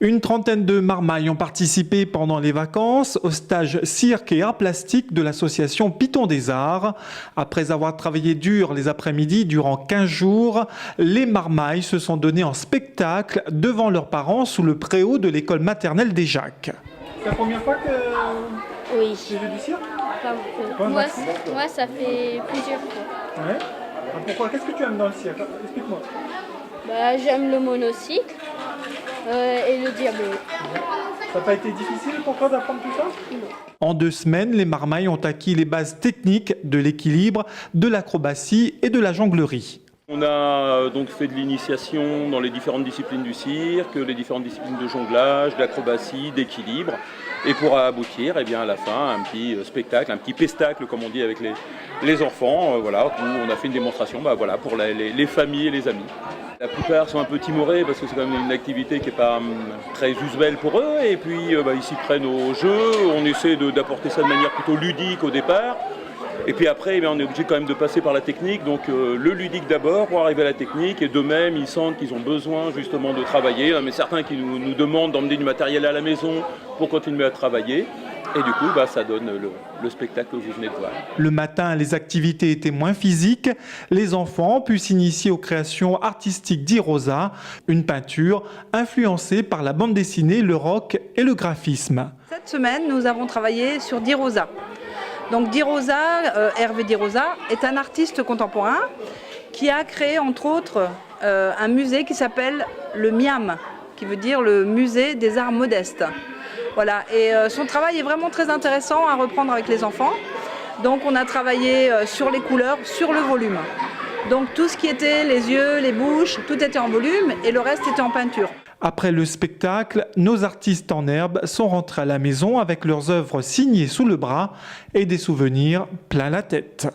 Une trentaine de marmailles ont participé pendant les vacances au stage cirque et arts plastiques de l'association Python des Arts. Après avoir travaillé dur les après-midi durant 15 jours, les marmailles se sont données en spectacle devant leurs parents sous le préau de l'école maternelle des Jacques. C'est la première fois que Oui. tu fais du cirque? Moi, ça fait plusieurs fois. Ouais. Pourquoi? Qu'est-ce que tu aimes dans le cirque? Explique-moi. J'aime le monocycle et le diabolo. Ça n'a pas été difficile pour toi d'apprendre tout ça? Non. En 2 semaines, les marmailles ont acquis les bases techniques de l'équilibre, de l'acrobatie et de la jonglerie. On a donc fait de l'initiation dans les différentes disciplines du cirque, les différentes disciplines de jonglage, d'acrobatie, d'équilibre. Et pour aboutir, eh bien, à la fin, un petit spectacle, un petit pestacle, comme on dit avec les enfants, voilà, où on a fait une démonstration voilà, pour les familles et les amis. La plupart sont un peu timorés parce que c'est quand même une activité qui n'est pas très usuelle pour eux. Et puis ils s'y prennent au jeu, on essaie d'apporter ça de manière plutôt ludique au départ. Et puis après, on est obligé quand même de passer par la technique, donc le ludique d'abord pour arriver à la technique, et d'eux-mêmes, ils sentent qu'ils ont besoin justement de travailler. Mais certains qui nous demandent d'emmener du matériel à la maison pour continuer à travailler, et du coup, ça donne le spectacle que vous venez de voir. Le matin, les activités étaient moins physiques. Les enfants ont pu s'initier aux créations artistiques d'Irosa, une peinture influencée par la bande dessinée, le rock et le graphisme. Cette semaine, nous avons travaillé sur d'Irosa. Donc d'Irosa, Hervé d'Irosa, est un artiste contemporain qui a créé entre autres un musée qui s'appelle le MIAM, qui veut dire le musée des arts modestes. Voilà, et son travail est vraiment très intéressant à reprendre avec les enfants. Donc on a travaillé sur les couleurs, sur le volume. Donc tout ce qui était les yeux, les bouches, tout était en volume et le reste était en peinture. Après le spectacle, nos artistes en herbe sont rentrés à la maison avec leurs œuvres signées sous le bras et des souvenirs plein la tête.